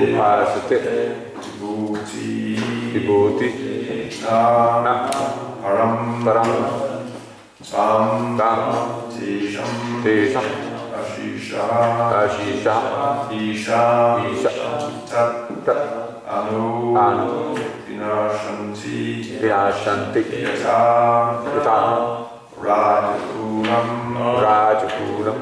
upasate vibhuti na param tam tesam ashisha isha tat anu vinashanti yata rajakulam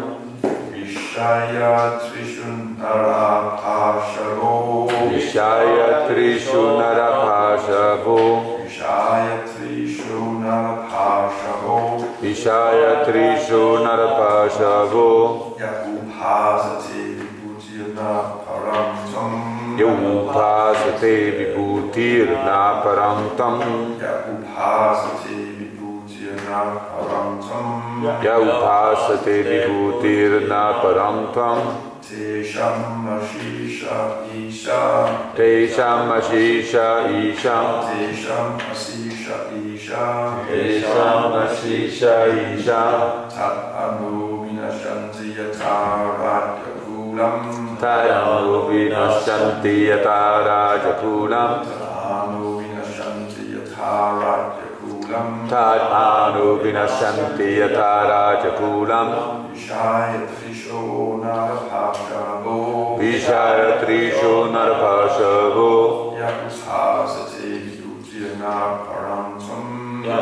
Vishaya Trishu Narapashavo Yaupasate vibhutirna paramtam Yaupasate vibhutirna paramtam Tesham ashisha isha Tat anu vinashanti yatarajakulam Tad anu vinashanti yatarajakulam Vishaya Trisho Narapashavo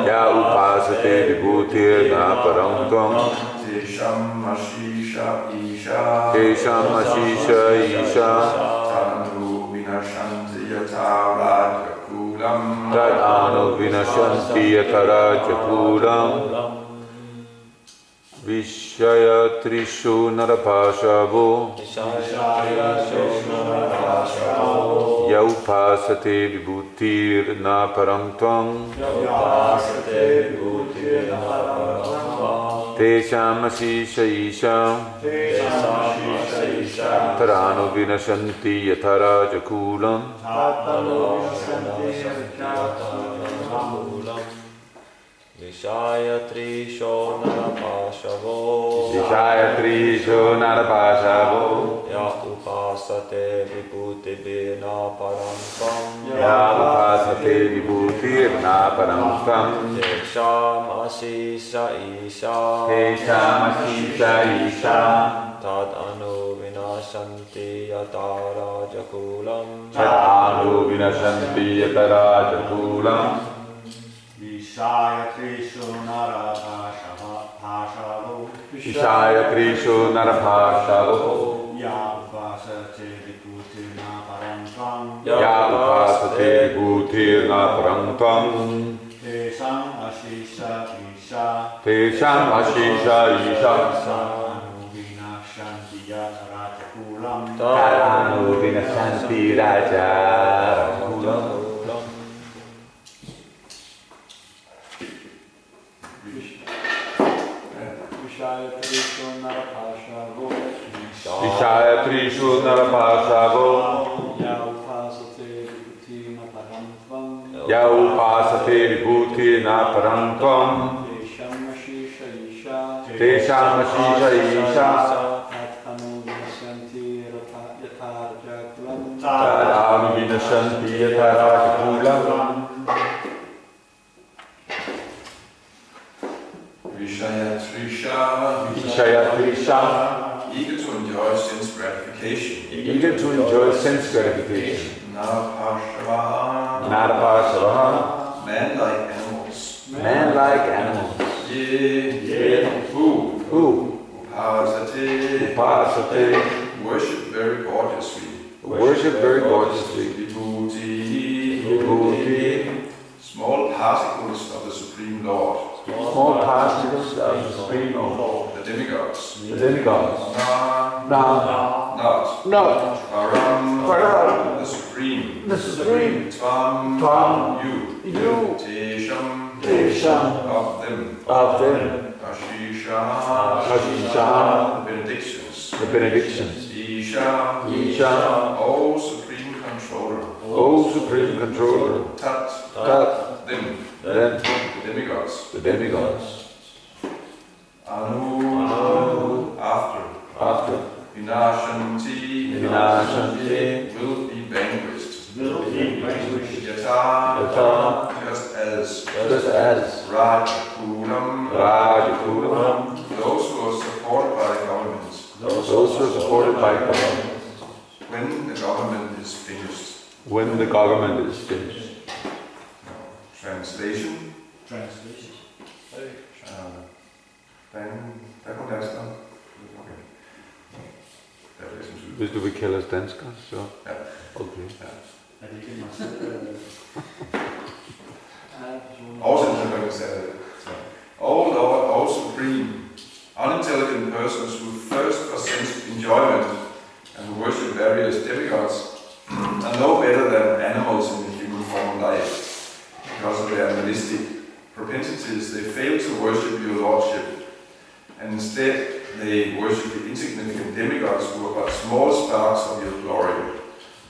Ya upasate vibhutirna paramtam Tesham ashisha isha Tad anu vinashanti yatarajakulam Vishaya Trishu Narapashavo Yaupasate vibhutirna paramtam Tesham ashisha isha Taranu vinashanti yatarajakulam Vishaya Trisho Narapashavo Ya upasate vibhutirna paramtam Tesham ashisha isha Tad anu vinashanti yatarajakulam Vishaya Trishu Narapashavo Yaupasate vibhutirna paramtam Tesham ashisha isha Anu vinashanti rajakulam Vishaya Trishu Narapashavo Yaupasate vibhutirna paramtam Tesham ashisha isha Tadam vinashanti yatarajakulam Vishaya Trisha eager to enjoy sense gratification. Narapashavaha Man like animals. Who? Upasate Worship very gorgeously. Vibhuti Small particles of the Supreme Lord. The demigods. Not. Param. The Supreme. Tvam. You. Tesham. Of them. Ashisha. The benedictions. Isha. O Supreme Controller. Tat. Them. The demigods. Anu. After. Vinashanti. vinashanti. will be vanquished. Yata, Just as just as Rajakulam, those who are supported by the governments, those who are supported by government, when the government is finished. when the government is finished. Translation. Der kom danskeren. Okay. Der er ligesom sygt. Hvis du vil kalde os danskere, så Ja. okay. Ja. Er det ikke mig selv? Oversættelsen kan sige det. O Lord, O Supreme, unintelligent persons who thirst for sense enjoyment and who worship various demigods are no better than animals in the human form of life. Because of their animalistic propensities, they fail to worship your lordship, and instead they worship the insignificant demigods who are but small sparks of your glory.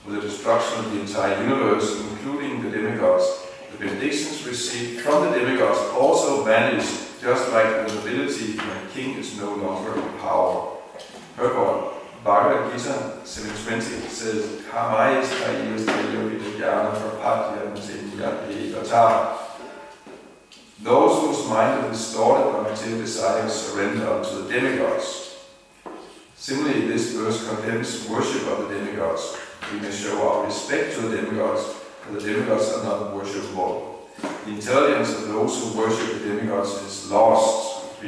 With the destruction of the entire universe, including the demigods, the benedictions received from the demigods also vanish, just like the nobility when a king is no longer in power. Purport, Bhagavad Gita 7:20 says, Kamais Kaius Tayovidhyana Prapadyam Sinyati. Those whose mind are distorted by material desires surrender unto the demigods. Similarly, this verse condemns worship of the demigods. We may show our respect to the demigods, but the demigods are not worshipable. The intelligence of those who worship the demigods is lost,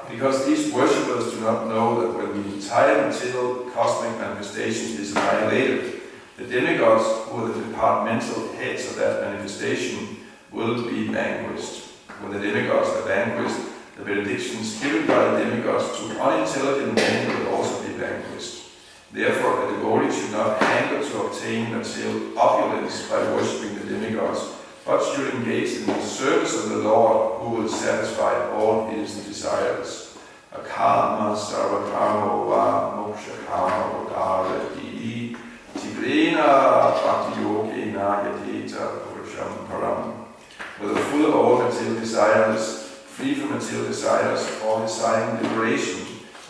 because these worshippers do not know that when the entire material cosmic manifestation is annihilated, the demigods, who are the departmental heads of that manifestation, will be vanquished. When the demigods are vanquished, the benedictions given by the demigods to unintelligent men will also be vanquished. Therefore, a devotee should not hanker to obtain material opulence by worshipping the demigods, but should engage in the service of the Lord, who will satisfy all his desires. Akama sarvakamo va moksha kama udarati tigrena bhakti yogena yadita purusham param. Whether full of all material desires, free from material desires, or desiring liberation,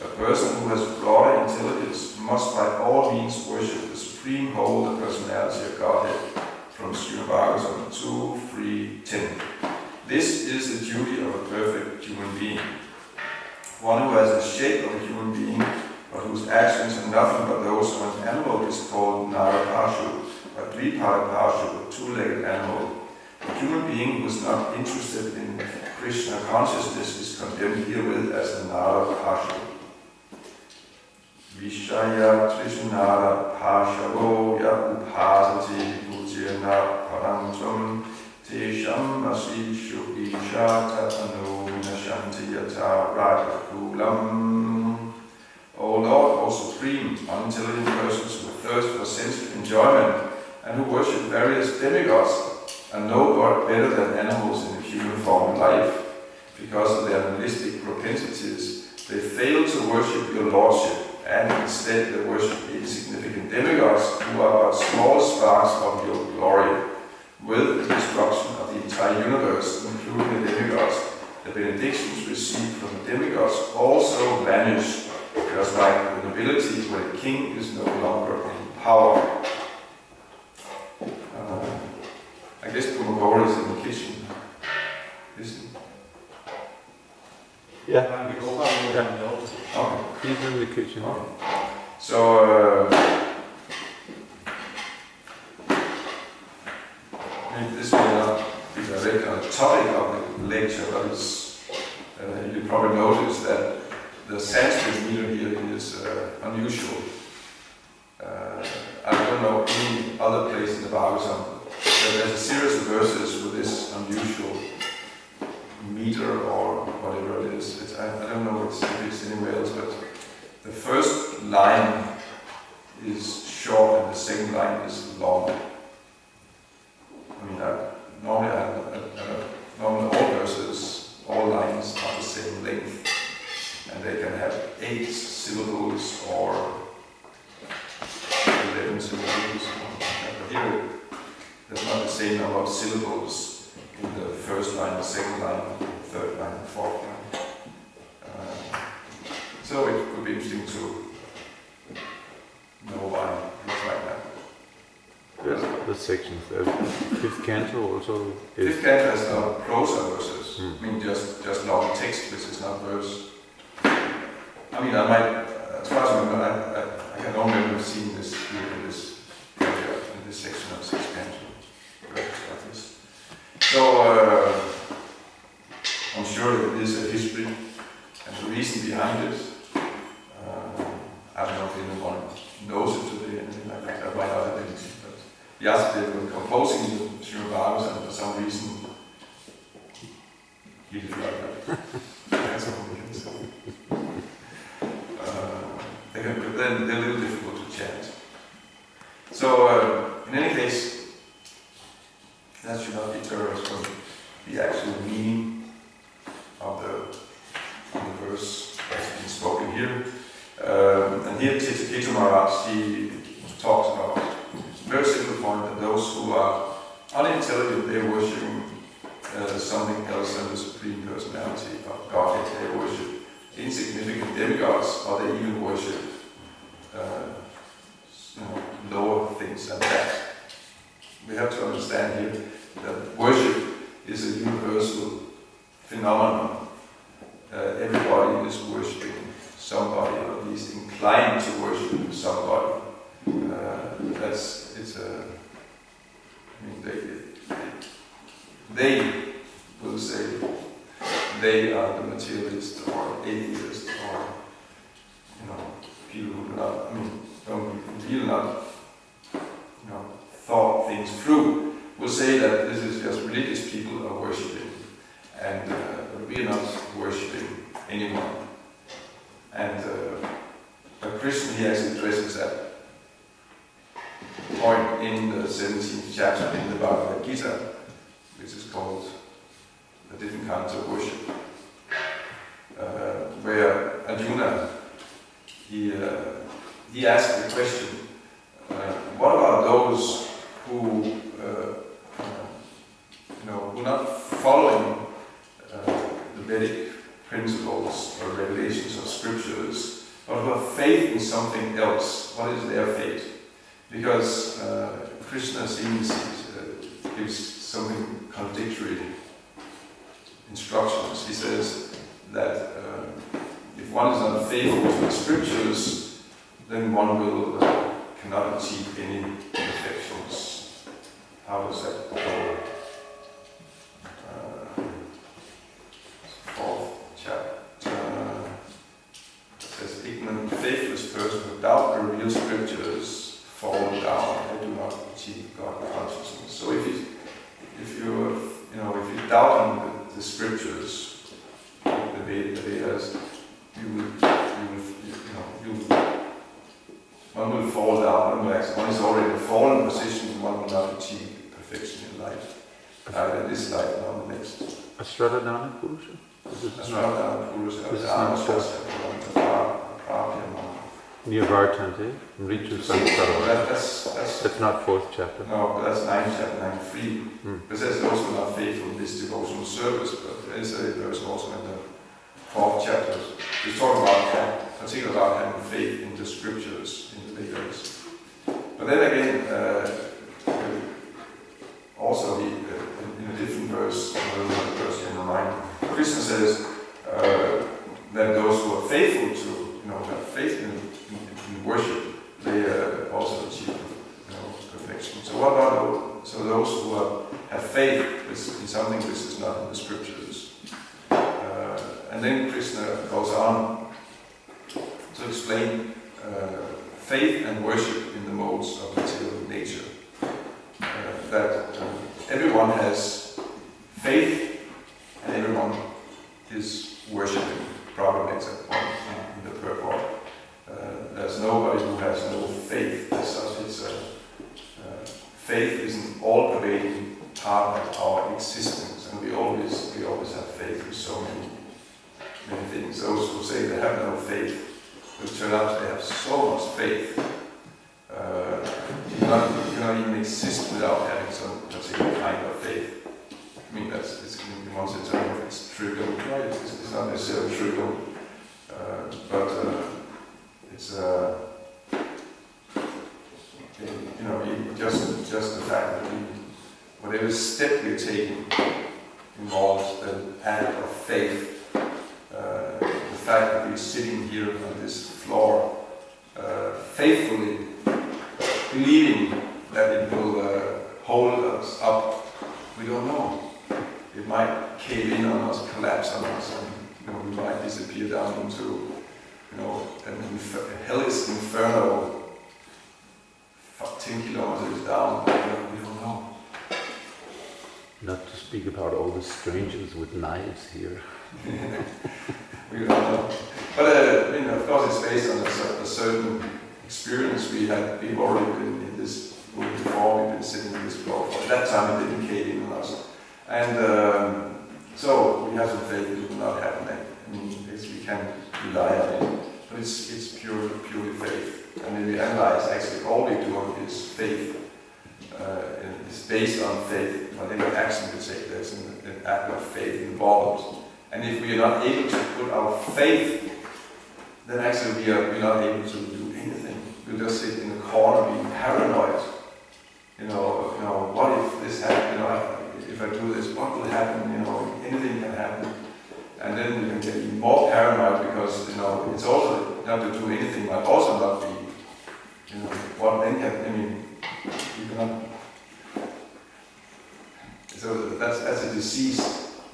a person who has broader intelligence must by all means worship the supreme whole, the personality of Godhead, from Srimad Bhagavatam 2:3-10. This is the duty of a perfect human being. One who has the shape of a human being, but whose actions are nothing but those of an animal, is called Narapashu, a Dviparapashu, a two-legged animal. A human being who is not interested in Krishna consciousness is condemned herewith as a Narapashu. Vishaya Trishnara Pashavo Ya Upasati Bhujena Parantum Tesham Asishu Ishata Anumina Shantiyata Radhakulam. O Lord, O Supreme, unintelligent persons who thirst for sensual enjoyment and who worship various demigods are no better than animals in the human form of life. Because of their animalistic propensities, they fail to worship your lordship, and instead they worship the insignificant demigods who are but small sparks of your glory. With the destruction of the entire universe, including the demigods, the benedictions received from the demigods also vanish, just like the nobility when a king is no longer in power. I guess Kumagori is in the kitchen. Isn't he? Yeah, Okay. he's in the kitchen. Okay. So, this may not be direct on the topic of the lecture, but it's, you probably notice that the Sanskrit meter here is unusual. I don't know any other place in the Bhagavatam. There's a series of verses with this unusual meter or whatever it is. I don't know if it's anywhere else, but the first line is short and the second line is long. I mean, normally all verses, all lines are the same length, and they can have 8 syllables or 11 syllables. But here, there's not the same number of syllables in the first line, the second line, third line, fourth line. So it could be interesting to the sections. Fifth canto also is. Fifth canto has no prosa verses. Mm. I mean, just long text, which is not verse. I mean, I might, as far as I remember, I can only remember seeing this here in this area, in this section of sixth canto. Verses like this. So, I'm sure that it is a history and the reason behind it. I don't know if anyone knows it today, anything like that. I might not have anything, but Jasper was composing the Shiravagas, and for some reason he did like that. That's all we can say. They're a little difficult to chant. So, in any case, that should not deter us from the actual meaning of the verse that's been spoken here. And here Tito Maharaj, he talks about a very simple point that those who are unintelligent, they're worshipping something else than the Supreme Personality of Godhead. They worship insignificant demigods, or they even worship lower things than that. We have to understand here that worship is a universal phenomenon. Everybody is worshipping somebody, or at least inclined to worship somebody. They will say they are the materialist or atheist, or people who do not, don't really not, thought things through, will say that this is just religious people are worshipping, and we are not worshipping anyone. And Krishna, he actually addresses that point in the 17th chapter in the Bhagavad Gita, which is called the different kinds of worship, where Arjuna, he asked the question, what about those who who are not following the Vedic principles or revelations of scriptures, but who have faith in something else? What is their faith? Because Krishna seems gives something contradictory instructions. He says that if one is not faithful to the scriptures, then one will cannot achieve any perfections. How does that go? Fourth chapter. It says, ignorant, faithless person who doubt the real scriptures fall down and do not achieve God consciousness. So if you're doubting the scriptures, the Vedas, one will fall down. One is already in a fallen position. One will not achieve perfection in life, either this life or the next. Asradadana Purusha? Asradadana Purusha. This is not near Vartante, Ritu Samsara. That's not fourth chapter. No, but that's chapter 93. Because there's also not faithful in this devotional service, but there is a verse also in the fourth chapter. He's talking about, particularly about having faith in the scriptures, in the Vedas. But then again, also in a different verse, another verse in the mind, Krishna says that those who are faithful to, have faith in worship, they also achieve, perfection. So what about those who have faith in something which is not in the scriptures? And then Krishna goes on to explain faith and worship in the modes of material nature. That everyone has faith and everyone is worshipping. Prabhupada makes that point in the purport. There's nobody who has no faith as such. Faith is an all-pervading part of our existence, and we always have faith in so many things. Those who say they have no faith will turn out they have so much faith. You cannot even exist without having some particular kind of faith. I mean, in one sense, I don't know if it's trivial, right? It's not necessarily trivial, but it's just the fact that whatever step we're taking involves an act of faith. The fact that we're sitting here on this floor, faithfully believing that it will hold us up. We don't know. It might cave in on us, collapse on us, and we might disappear down into a hellish inferno 10 kilometers down. We don't know. Not to speak about all the strangers with knives here. We don't know. But of course, it's based on a certain experience we had. We've already been in this room before. We've been sitting in this floor. At that time, it didn't cave in on us, and so we have some faith it will not happen. I mean, we can rely on it, but it's purely faith. And when we analyze, actually, all we do is faith. It's based on faith. Whatever action we take, there's an act of faith involved. And if we are not able to put our faith, then actually we're not able to do anything. We'll just sit in the corner being paranoid. What if this happens? If I do this, what will happen? Anything can happen. And then we can get even more paranoid because, it's also not to do anything, but also not be, what then can, you cannot. So that's a diseased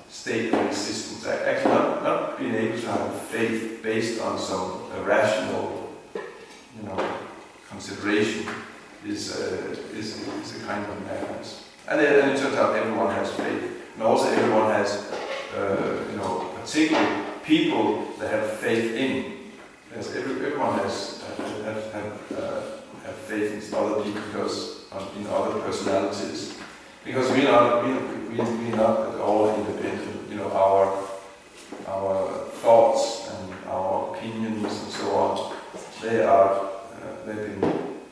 state of existence. Actually, not being able to have faith based on some rational, consideration is a kind of madness. And it turns out everyone has faith, and also everyone has, particularly people that have faith in. Yes, everyone has have faith in other people because in other personalities. Because we're not at all independent. Our thoughts and our opinions and so on, they've been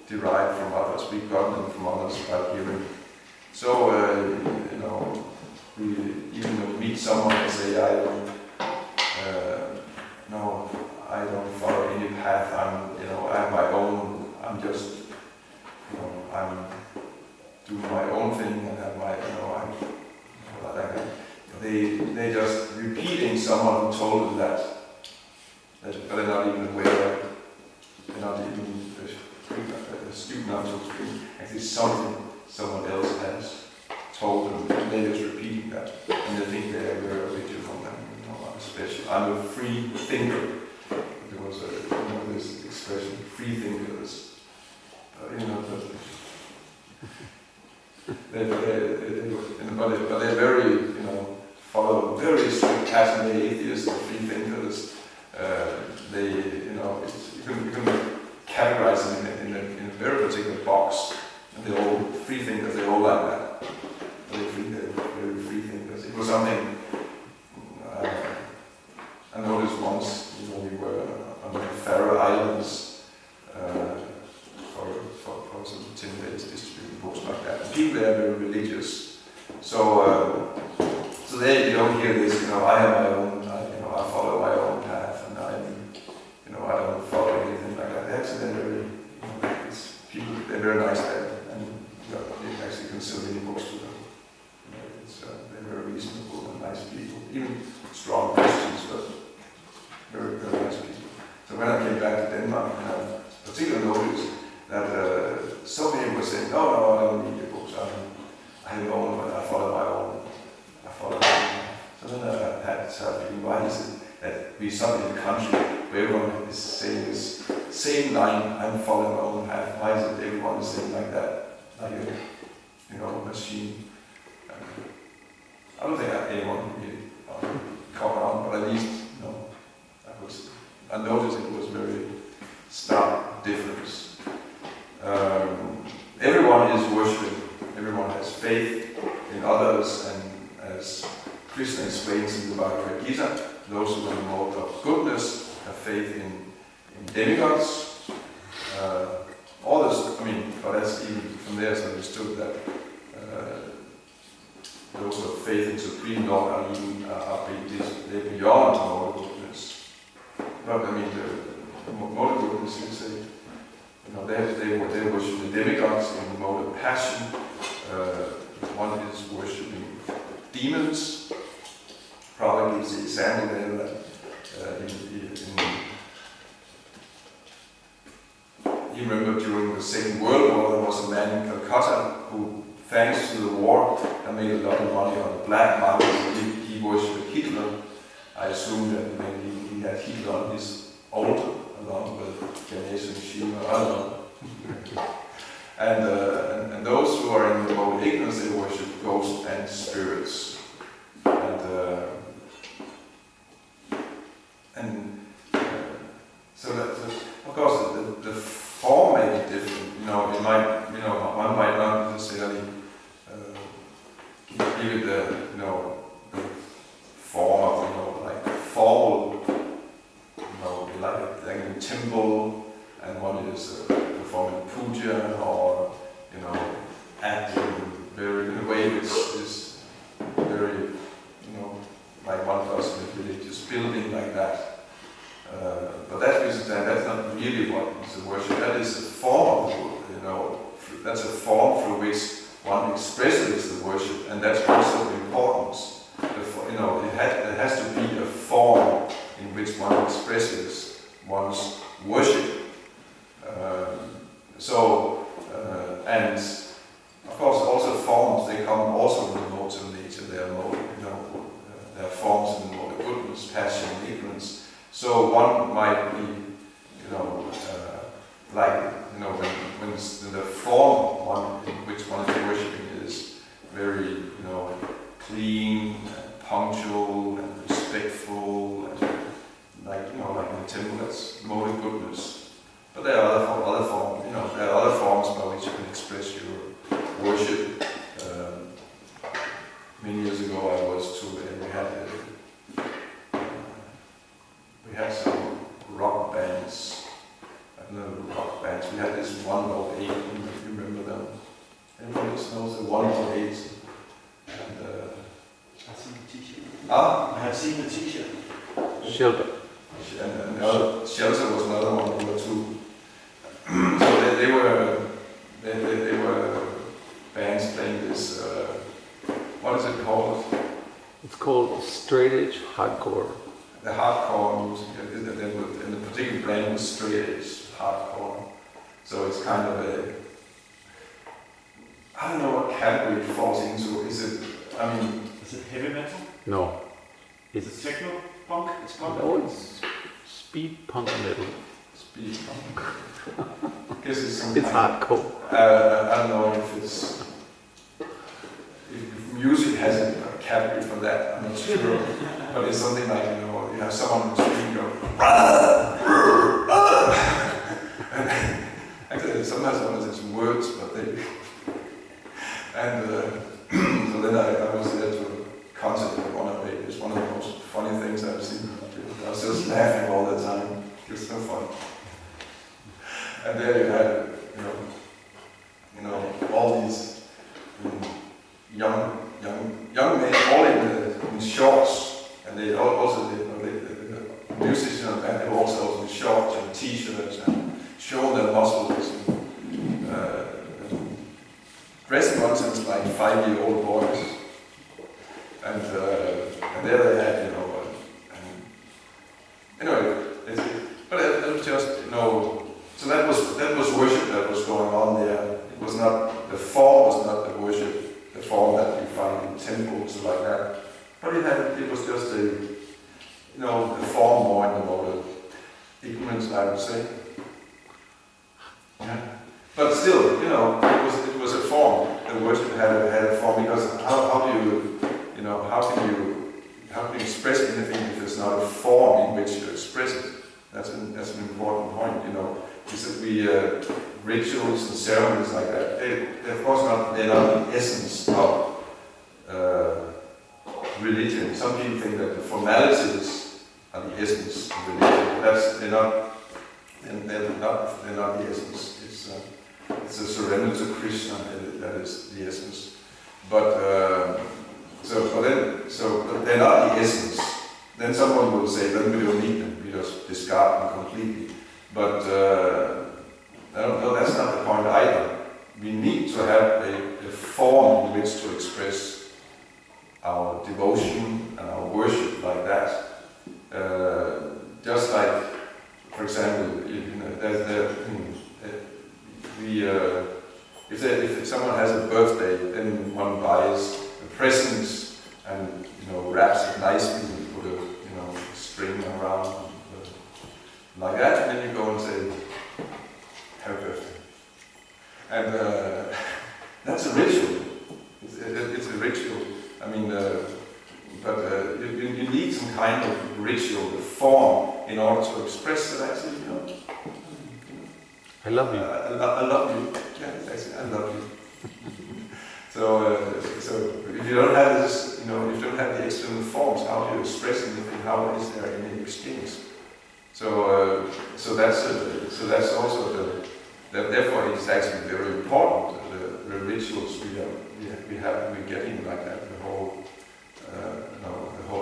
derived from others. We've gotten them from others by hearing. So we even when we meet someone and say, I don't follow any path. I have my own. I'm just, I'm doing my own thing and have my, they just repeating someone who told them that, but they're not even aware of it. They're not even astute enough to actually something someone else has told them, and they're just repeating that, and they think they're very original and I'm special. I'm a free thinker. There was this expression, free thinkers. But they're very, follow very strict pattern. The atheists, the free thinkers, you can categorize them in a very particular box. And they're all free thinkers. They're all like that. They're very free thinkers. It was something I noticed once. We were on the Faroe Islands for some 10 days distributing books like that. And people there are very religious. So there you don't hear this, I have my own, I follow my own path, and I don't follow anything like that. Actually, they're very, they're very nice there, and you actually can sell many books to them. They're very reasonable and nice people, even strong Christians, but very, very nice people. So when I came back to Denmark, I particularly noticed that so many were saying, no, I don't need your books. I have my own, but I follow my own. So then I had to tell people, why is it that we suddenly in a country where everyone is saying this same line, I'm following my own path. Why is it everyone is saying like that? Like a machine. I don't think anyone really caught on, but at least, I noticed it was very stark difference. Everyone is worshipping, everyone has faith in others, and as Krishna explains in the Bhagavad Gita, those who are in the mode of goodness have faith in demigods. All this, but that's even from there it's understood that those who have faith in Supreme Lord they're beyond mode of goodness. But the mode of goodness is they worship the demigods in the mode of passion. One is worshipping demons. Probably gives the example there that you remember during the Second World War there was a man in Calcutta who, thanks to the war, had made a lot of money on the black market. He worshipped Hitler. I assume that maybe he had Hitler on his altar along with Ganesh and Shiva. I don't know. And those who are in the mode of ignorance, they worship ghosts and spirits. So that, of course, the form may be different. It might, one might not necessarily give it the form of, like formal, like in temple, and one is performing puja or, acting in a way which is very, like one does in a religious building like that. But that's not really what is the worship. That is a form, that's a form through which one expresses the worship, and that's also important. It has to be a form in which one expresses one's worship. And of course, also forms, they come also in the modes of nature. They are there are forms in the mode of goodness, passion, ignorance. So one might be, when the form in which one is worshipping is very, clean, and punctual, and respectful, and like in the temple, that's mode of goodness. But there are other forms, there are other forms by which you can express your worship. Many years ago, I was to, we had some rock bands. Rock bands. We had this 108. You remember them? Everybody knows the 108. And I've seen the T-shirt. I have seen the T-shirt. Shelter. And Shelter was another one. There were two. So they were bands playing this. What is it called? It's called straight edge hardcore. The hardcore music, and the particular brand was straight edge hardcore. So it's kind of I don't know what category it falls into. Is it heavy metal? No. Is it techno punk? It's punk? No, it's speed punk metal. Speed punk. I guess it's hardcore. I don't know if music has a category for that. I'm not sure. But it's something like, you have someone on the street go, actually, sometimes it's words, but they, and so then I was there to a concert at 108. It's one of the most funny things I've seen. I was just laughing all the time. It's so fun. And there you had, all these young men, all in shorts, and they also the musicians and band, they were also in shorts and t-shirts and showing their muscles and dressing nonsense like 5-year-old boys. And there they had, but it was just, so that was worship that was going on there. It was not, the form was not the worship, the form that you find in temples like that. But it was just the form more in the mode of ignorance, I would say. Yeah. But still, it was a form. The worship had a form, because how can you express anything if there's not a form in which you express it? That's an important point. Rituals and ceremonies like that. They're of course they're not the essence of religion. Some people think that the formalities are the essence of religion. They're not the essence. It's a surrender to Krishna that is the essence. But they're not the essence. Then someone will say, then we don't need them. We just discard them completely. But No, that's not the point either. We need to have a form in which to express our devotion and our worship like that. Just like, for example, if someone has a birthday, then one buys a present and wraps it nicely and put a string around like that, and then you go and say, "Happy birthday." And that's a ritual. It's a ritual. I mean, but you need some kind of ritual, the form, in order to express that actually, I love you. I love you. Yeah, actually, I love you. So if you don't have this, if you don't have the external forms, how do you express anything? How is there any exchange? So that's also therefore it's actually very important the rituals we're getting like that, the whole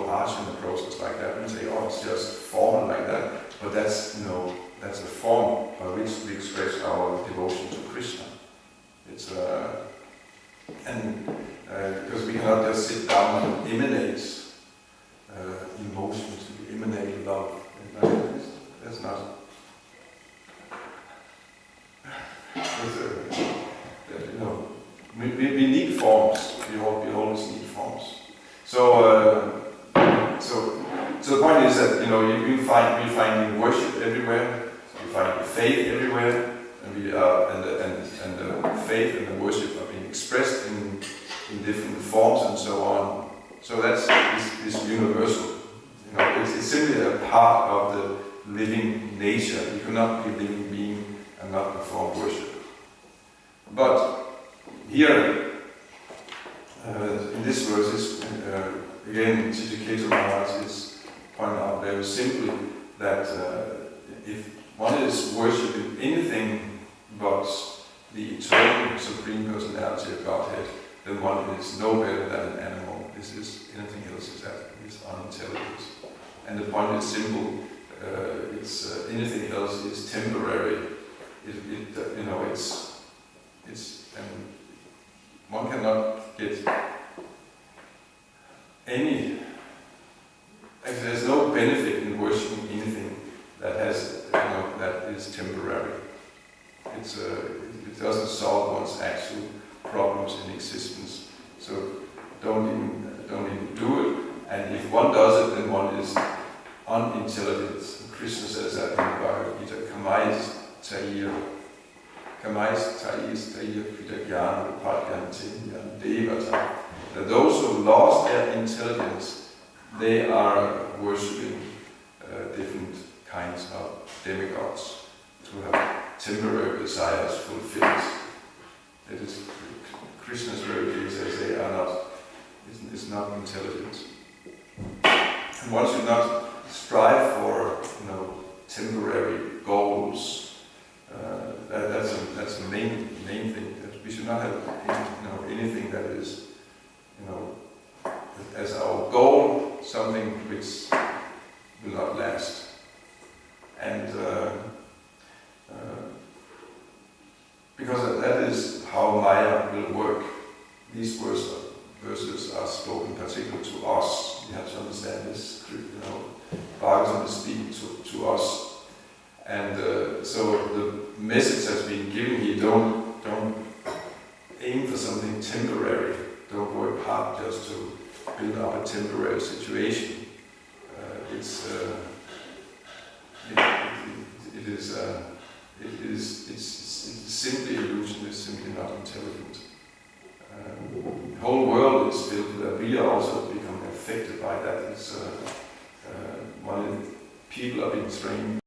arch in the process like that. We say, oh, it's just formal like that, but that's a form by which we express our devotion to Krishna. It's because we cannot just sit down and emanate emotions, emanate love. That's not. We need forms. We always need forms. So the point is that we find worship everywhere. We find faith everywhere, and the faith and the worship are being expressed in different forms and so on. So that's this universal. It's simply a part of the living nature. You cannot be a living being and not perform worship. But here, in this verse, again, Chichiketu Maharaj is pointing out very simply that if one is worshipping anything but the eternal Supreme Personality of Godhead, then one is no better than an animal. Anything else is unintelligent. And the point is simple. Anything else is temporary. One cannot get any. Actually, there's no benefit in worshiping anything that that is temporary. It doesn't solve one's actual problems in existence. So don't even do it. And if one does it, then one is unintelligent. Krishna says that in the Bhagavad Gita, kamais tair vidagyan upadyanti devata. That those who lost their intelligence, they are worshipping different kinds of demigods to have temporary desires fulfilled. It is Krishna's very clear says they are not. It's not intelligent. And one should not strive for temporary goals. That's the main thing. That we should not have anything that is as our goal something which will not last. And because that is how Maya will work. These verses are spoken particularly to us. We have to understand this. Bhagavatam is speaking to us, and so the message has been given here. Don't aim for something temporary. Don't work hard just to build up a temporary situation. It's simply illusion. It's simply not intelligent. The whole world is filled with that. We are also become affected by that. It's people are being trained